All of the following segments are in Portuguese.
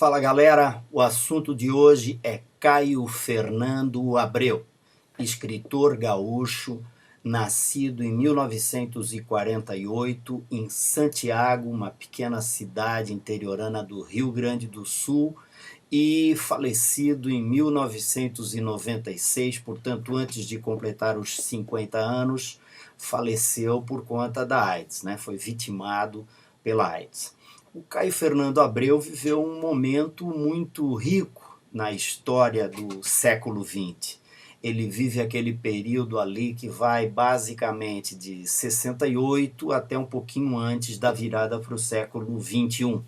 Fala galera, o assunto de hoje é Caio Fernando Abreu, escritor gaúcho, nascido em 1948 em Santiago, uma pequena cidade interiorana do Rio Grande do Sul, e falecido em 1996, portanto antes de completar os 50 anos, faleceu por conta da AIDS, né? Foi vitimado pela AIDS. O Caio Fernando Abreu viveu um momento muito rico na história do século XX. Ele vive aquele período ali que vai basicamente de 68 até um pouquinho antes da virada para o século XXI.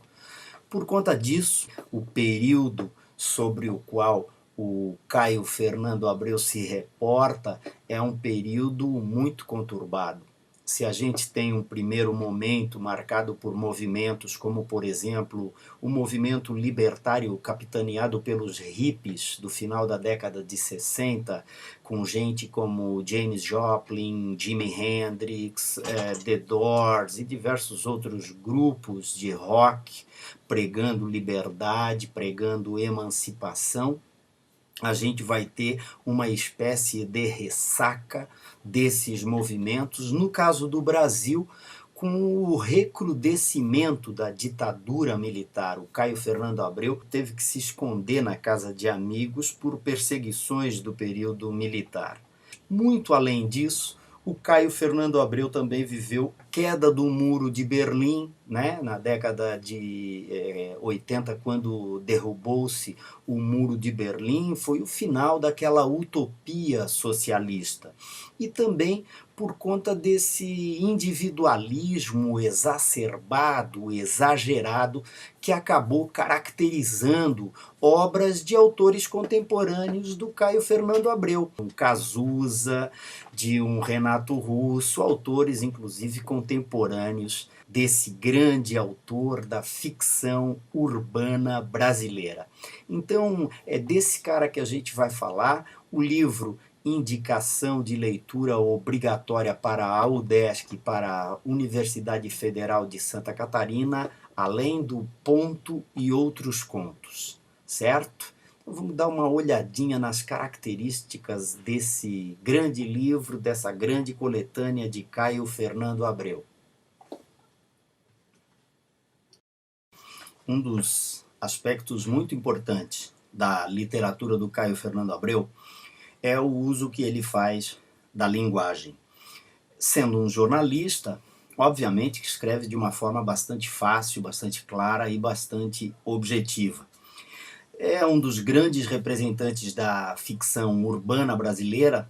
Por conta disso, o período sobre o qual o Caio Fernando Abreu se reporta é um período muito conturbado. Se a gente tem um primeiro momento marcado por movimentos como, por exemplo, o movimento libertário capitaneado pelos hippies do final da década de 60, com gente como Janis Joplin, Jimi Hendrix, The Doors e diversos outros grupos de rock pregando liberdade, pregando emancipação, a gente vai ter uma espécie de ressaca desses movimentos. No caso do Brasil, com o recrudescimento da ditadura militar. O Caio Fernando Abreu teve que se esconder na casa de amigos por perseguições do período militar. Muito além disso, o Caio Fernando Abreu também viveu queda do Muro de Berlim, né, na década de 80, quando derrubou-se o Muro de Berlim, foi o final daquela utopia socialista. E também por conta desse individualismo exacerbado, exagerado, que acabou caracterizando obras de autores contemporâneos do Caio Fernando Abreu. Um Cazuza, de um Renato Russo, autores inclusive contemporâneos desse grande autor da ficção urbana brasileira. Então, é desse cara que a gente vai falar. O livro Indicação de Leitura Obrigatória para a UDESC e para a Universidade Federal de Santa Catarina, Além do Ponto e Outros Contos, certo? Então vamos dar uma olhadinha nas características desse grande livro, dessa grande coletânea de Caio Fernando Abreu. Um dos aspectos muito importantes da literatura do Caio Fernando Abreu é o uso que ele faz da linguagem. Sendo um jornalista, obviamente que escreve de uma forma bastante fácil, bastante clara e bastante objetiva. É um dos grandes representantes da ficção urbana brasileira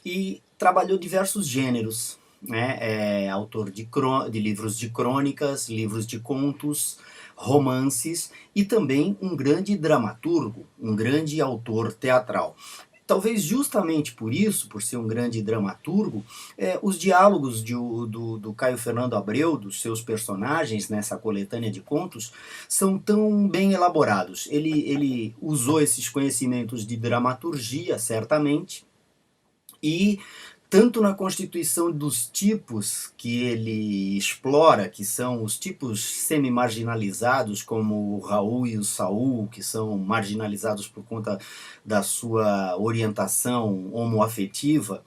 e trabalhou diversos gêneros. É autor de livros de crônicas, livros de contos, romances e também um grande dramaturgo, um grande autor teatral. Talvez justamente por isso, por ser um grande dramaturgo, os diálogos do Caio Fernando Abreu, dos seus personagens nessa coletânea de contos, são tão bem elaborados. Ele usou esses conhecimentos de dramaturgia, certamente, e tanto na constituição dos tipos que ele explora, que são os tipos semi-marginalizados, como o Raul e o Saul, que são marginalizados por conta da sua orientação homoafetiva.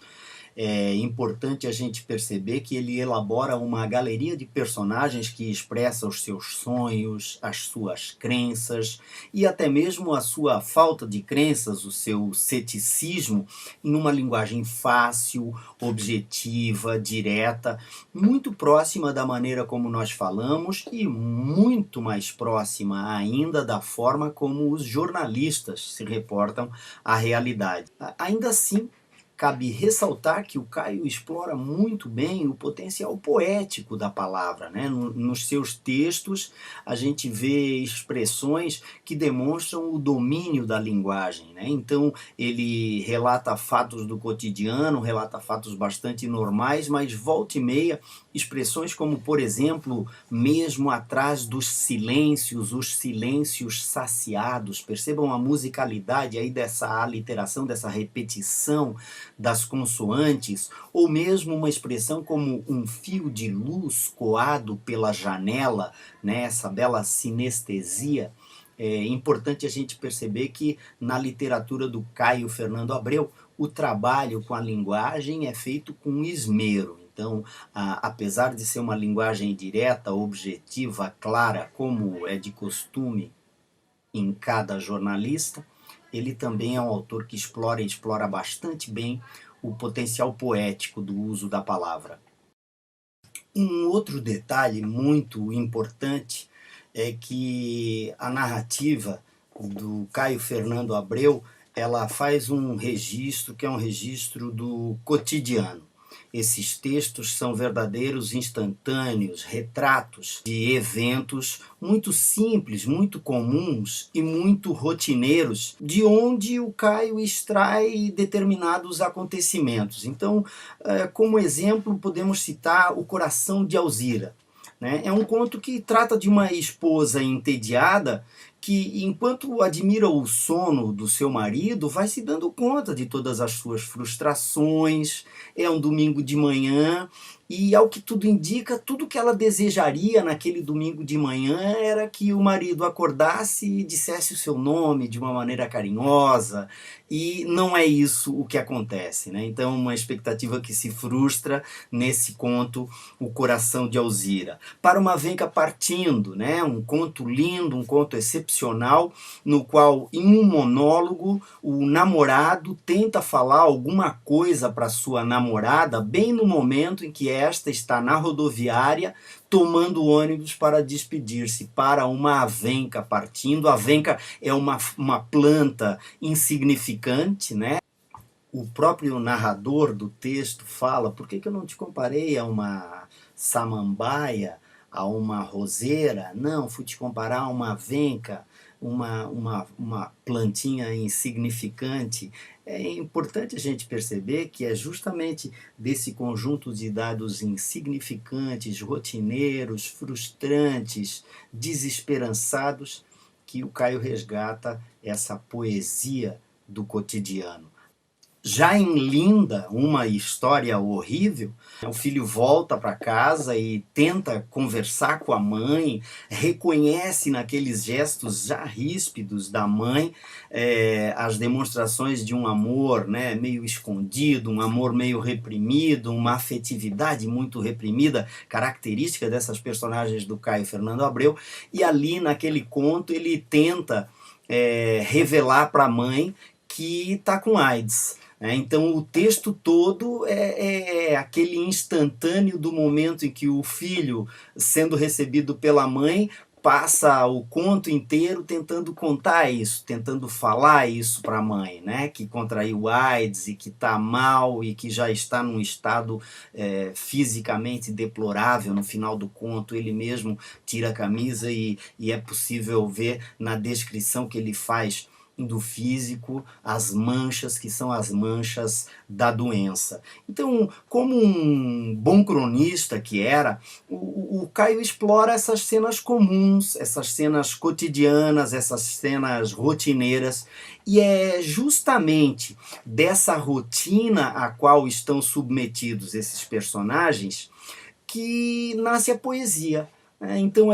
É importante a gente perceber que ele elabora uma galeria de personagens que expressa os seus sonhos, as suas crenças e até mesmo a sua falta de crenças, o seu ceticismo, em uma linguagem fácil, objetiva, direta, muito próxima da maneira como nós falamos e muito mais próxima ainda da forma como os jornalistas se reportam à realidade. Ainda assim, cabe ressaltar que o Caio explora muito bem o potencial poético da palavra, né? Nos seus textos a gente vê expressões que demonstram o domínio da linguagem, né? Então ele relata fatos do cotidiano, relata fatos bastante normais, mas volta e meia expressões como, por exemplo, mesmo atrás dos silêncios, os silêncios saciados. Percebam a musicalidade aí dessa aliteração, dessa repetição das consoantes, ou mesmo uma expressão como um fio de luz coado pela janela, né, essa bela sinestesia. É importante a gente perceber que na literatura do Caio Fernando Abreu, o trabalho com a linguagem é feito com esmero. Então, apesar de ser uma linguagem direta, objetiva, clara, como é de costume em cada jornalista, ele também é um autor que explora bastante bem o potencial poético do uso da palavra. Um outro detalhe muito importante é que a narrativa do Caio Fernando Abreu, ela faz um registro que é um registro do cotidiano. Esses textos são verdadeiros instantâneos, retratos de eventos muito simples, muito comuns e muito rotineiros, de onde o Caio extrai determinados acontecimentos. Então, como exemplo, podemos citar O Coração de Alzira. É um conto que trata de uma esposa entediada que, enquanto admira o sono do seu marido, vai se dando conta de todas as suas frustrações. É um domingo de manhã e, ao que tudo indica, tudo que ela desejaria naquele domingo de manhã era que o marido acordasse e dissesse o seu nome de uma maneira carinhosa, e não é isso o que acontece, né? Então, uma expectativa que se frustra nesse conto O Coração de Alzira. Para uma Venca Partindo, né? Um conto lindo, um conto excepcional, no qual, em um monólogo, o namorado tenta falar alguma coisa para sua namorada, bem no momento em que esta está na rodoviária, tomando ônibus para despedir-se para uma avenca partindo. A avenca é uma planta insignificante, né? O próprio narrador do texto fala: por que eu não te comparei a uma samambaia, a uma roseira? Não, fui te comparar a uma avenca, uma plantinha insignificante. É importante a gente perceber que é justamente desse conjunto de dados insignificantes, rotineiros, frustrantes, desesperançados, que o Caio resgata essa poesia do cotidiano. Já em Linda, uma história horrível, o filho volta para casa e tenta conversar com a mãe, reconhece naqueles gestos já ríspidos da mãe as demonstrações de um amor, né, meio escondido, um amor meio reprimido, uma afetividade muito reprimida, característica dessas personagens do Caio Fernando Abreu, e ali naquele conto ele tenta revelar para a mãe que está com AIDS. Então o texto todo é aquele instantâneo do momento em que o filho, sendo recebido pela mãe, passa o conto inteiro tentando contar isso, tentando falar isso para a mãe, né? Que contraiu AIDS e que está mal e que já está num estado fisicamente deplorável. No final do conto ele mesmo tira a camisa e é possível ver na descrição que ele faz do físico as manchas que são as manchas da doença. Então, como um bom cronista que era, o Caio explora essas cenas comuns, essas cenas cotidianas, essas cenas rotineiras, e é justamente dessa rotina a qual estão submetidos esses personagens que nasce a poesia. Então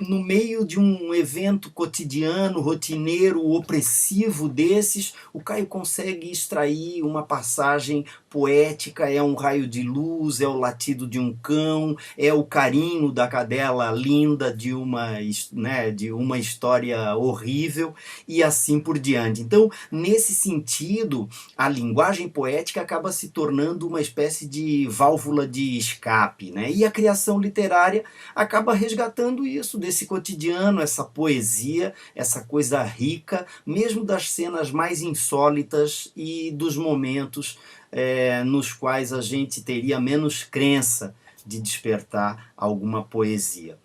no meio de um evento cotidiano, rotineiro, opressivo desses, o Caio consegue extrair uma passagem poética. É um raio de luz, é o latido de um cão, é o carinho da cadela linda de uma história horrível, e assim por diante. Então, nesse sentido, a linguagem poética acaba se tornando uma espécie de válvula de escape, né? E a criação literária acaba resgatando isso desse cotidiano, essa poesia, essa coisa rica, mesmo das cenas mais insólitas e dos momentos nos quais a gente teria menos crença de despertar alguma poesia.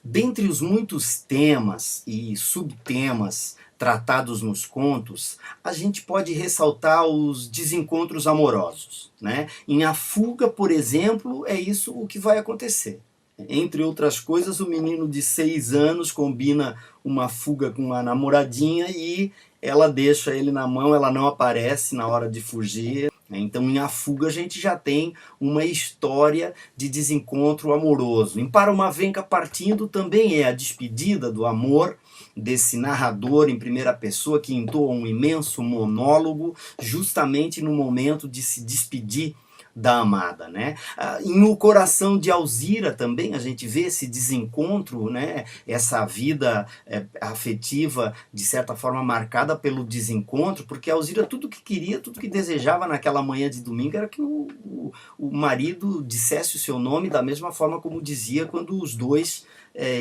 Dentre os muitos temas e subtemas tratados nos contos, a gente pode ressaltar os desencontros amorosos, né? Em A Fuga, por exemplo, é isso o que vai acontecer. Entre outras coisas, o menino de 6 anos combina uma fuga com uma namoradinha e ela deixa ele na mão, ela não aparece na hora de fugir. né? Então, em A Fuga, a gente já tem uma história de desencontro amoroso. Em Para uma Venca Partindo também é a despedida do amor desse narrador em primeira pessoa que entoa um imenso monólogo justamente no momento de se despedir da amada, né? No Coração de Alzira também a gente vê esse desencontro, né? Essa vida afetiva de certa forma marcada pelo desencontro, porque a Alzira tudo que queria, tudo que desejava naquela manhã de domingo era que o marido dissesse o seu nome da mesma forma como dizia quando os dois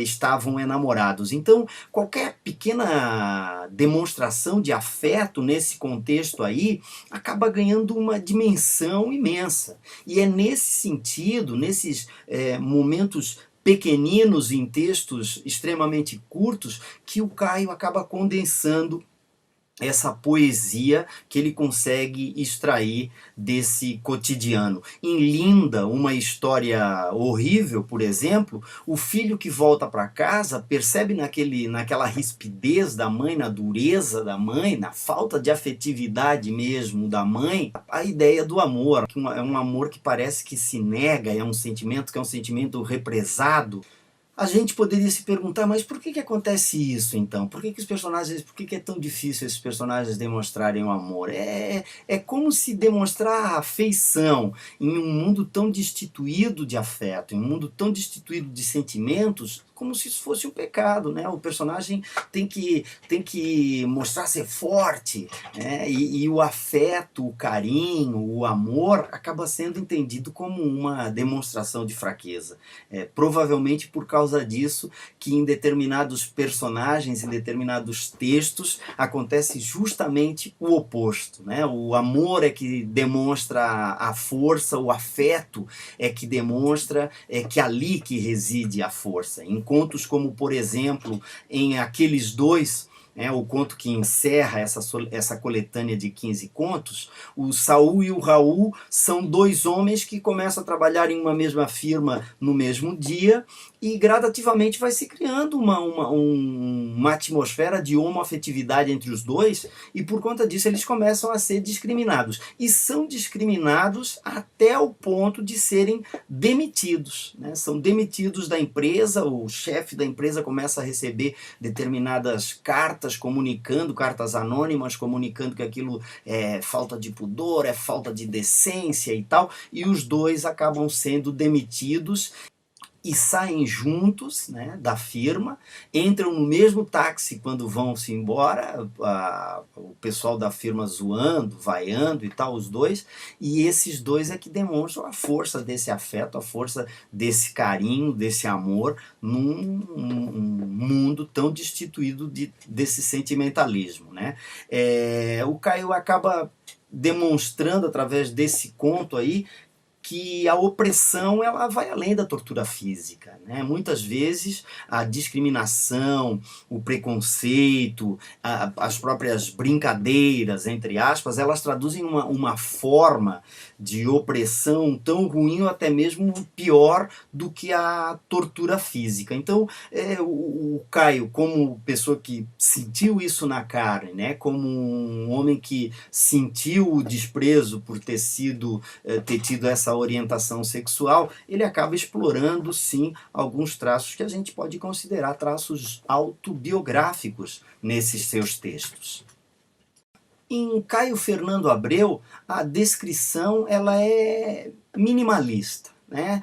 estavam enamorados. Então, qualquer pequena demonstração de afeto nesse contexto aí acaba ganhando uma dimensão imensa. E é nesse sentido, nesses momentos pequeninos em textos extremamente curtos, que o Caio acaba condensando essa poesia que ele consegue extrair desse cotidiano. Em Linda, uma história horrível, por exemplo, o filho que volta para casa percebe naquela rispidez da mãe, na dureza da mãe, na falta de afetividade mesmo da mãe, a ideia do amor, que é um amor que parece que se nega, é um sentimento que é um sentimento represado. A gente poderia se perguntar, mas por que acontece isso então? Por que os personagens, por que é tão difícil esses personagens demonstrarem o amor? É como se demonstrar afeição em um mundo tão destituído de afeto, em um mundo tão destituído de sentimentos, como se isso fosse um pecado, né? O personagem tem que mostrar ser forte, né? E o afeto, o carinho, o amor acaba sendo entendido como uma demonstração de fraqueza. Provavelmente por causa disso que em determinados personagens, em determinados textos, acontece justamente o oposto, né? O amor é que demonstra a força, o afeto é que demonstra que ali que reside a força. Em contos como, por exemplo, em Aqueles Dois, o conto que encerra essa coletânea de 15 contos, o Saul e o Raul são dois homens que começam a trabalhar em uma mesma firma no mesmo dia e gradativamente vai se criando uma atmosfera de homoafetividade entre os dois e por conta disso eles começam a ser discriminados. E são discriminados até o ponto de serem demitidos, né? São demitidos da empresa, o chefe da empresa começa a receber determinadas cartas comunicando, cartas anônimas comunicando que aquilo é falta de pudor, é falta de decência e tal, e os dois acabam sendo demitidos e saem juntos, né, da firma, entram no mesmo táxi quando vão-se embora, o pessoal da firma zoando, vaiando e tal, os dois, e esses dois é que demonstram a força desse afeto, a força desse carinho, desse amor, num mundo tão destituído desse sentimentalismo, né? O Caio acaba demonstrando através desse conto aí que a opressão ela vai além da tortura física, né? Muitas vezes a discriminação, o preconceito, as próprias brincadeiras, entre aspas, elas traduzem uma forma de opressão tão ruim ou até mesmo pior do que a tortura física. Então, o Caio, como pessoa que sentiu isso na carne, né? Como um homem que sentiu o desprezo por ter tido essa orientação sexual, ele acaba explorando, sim, alguns traços que a gente pode considerar traços autobiográficos nesses seus textos. Em Caio Fernando Abreu, a descrição ela é minimalista, né?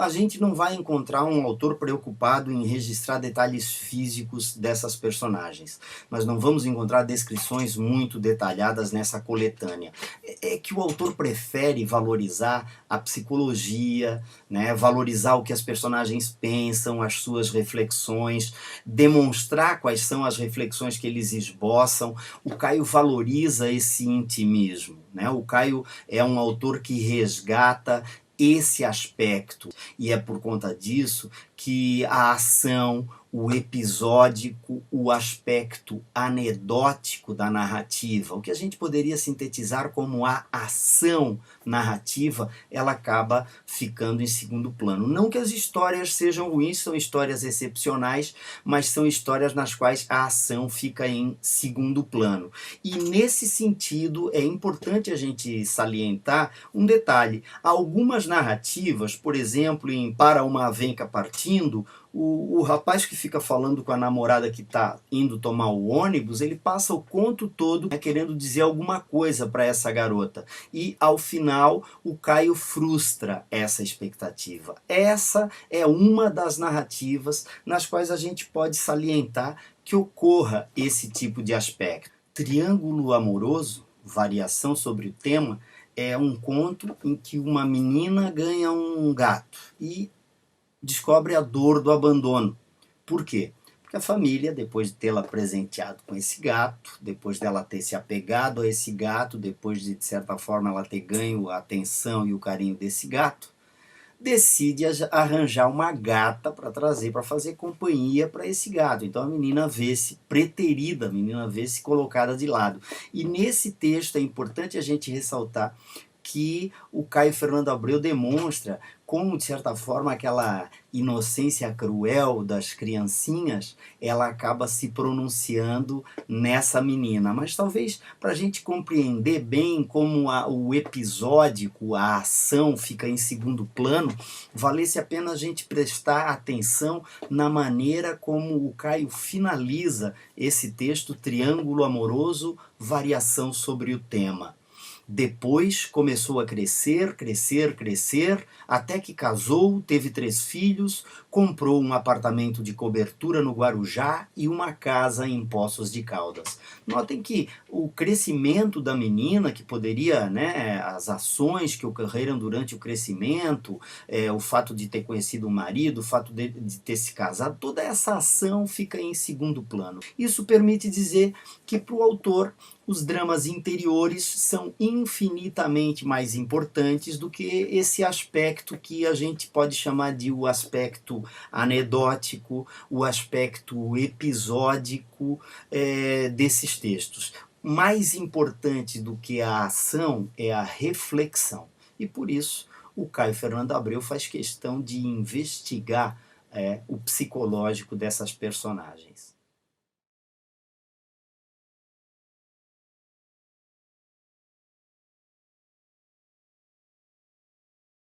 A gente não vai encontrar um autor preocupado em registrar detalhes físicos dessas personagens. Nós não vamos encontrar descrições muito detalhadas nessa coletânea. É que o autor prefere valorizar a psicologia, né? Valorizar o que as personagens pensam, as suas reflexões, demonstrar quais são as reflexões que eles esboçam. O Caio valoriza esse intimismo, né? O Caio é um autor que resgata esse aspecto, e é por conta disso que a ação, o episódico, o aspecto anedótico da narrativa, o que a gente poderia sintetizar como a ação narrativa, ela acaba ficando em segundo plano. Não que as histórias sejam ruins, são histórias excepcionais, mas são histórias nas quais a ação fica em segundo plano. E nesse sentido é importante a gente salientar um detalhe. Algumas narrativas, por exemplo, em Para uma Avenca Partindo, o rapaz que fica falando com a namorada que está indo tomar o ônibus, ele passa o conto todo, né, querendo dizer alguma coisa para essa garota. E ao final o Caio frustra essa expectativa. Essa é uma das narrativas nas quais a gente pode salientar que ocorra esse tipo de aspecto. Triângulo Amoroso, variação sobre o tema, é um conto em que uma menina ganha um gato e descobre a dor do abandono. Por quê? Porque a família, depois de tê-la presenteado com esse gato, depois dela ter se apegado a esse gato, depois de certa forma ela ter ganho a atenção e o carinho desse gato, decide arranjar uma gata para trazer, para fazer companhia para esse gato. Então a menina vê-se preterida, a menina vê-se colocada de lado. E nesse texto é importante a gente ressaltar que o Caio Fernando Abreu demonstra como, de certa forma, aquela inocência cruel das criancinhas, ela acaba se pronunciando nessa menina. Mas talvez para a gente compreender bem como o episódico, a ação fica em segundo plano, valesse a pena a gente prestar atenção na maneira como o Caio finaliza esse texto, Triângulo Amoroso, variação sobre o tema. Depois começou a crescer, crescer, crescer, até que casou, teve 3 filhos, comprou um apartamento de cobertura no Guarujá e uma casa em Poços de Caldas. Notem que o crescimento da menina, que poderia, né, as ações que ocorreram durante o crescimento, o fato de ter conhecido o marido, o fato de ter se casado, toda essa ação fica em segundo plano. Isso permite dizer que para o autor os dramas interiores são infinitamente mais importantes do que esse aspecto que a gente pode chamar de o aspecto anedótico, o aspecto episódico desses textos. Mais importante do que a ação é a reflexão. E por isso o Caio Fernando Abreu faz questão de investigar o psicológico dessas personagens.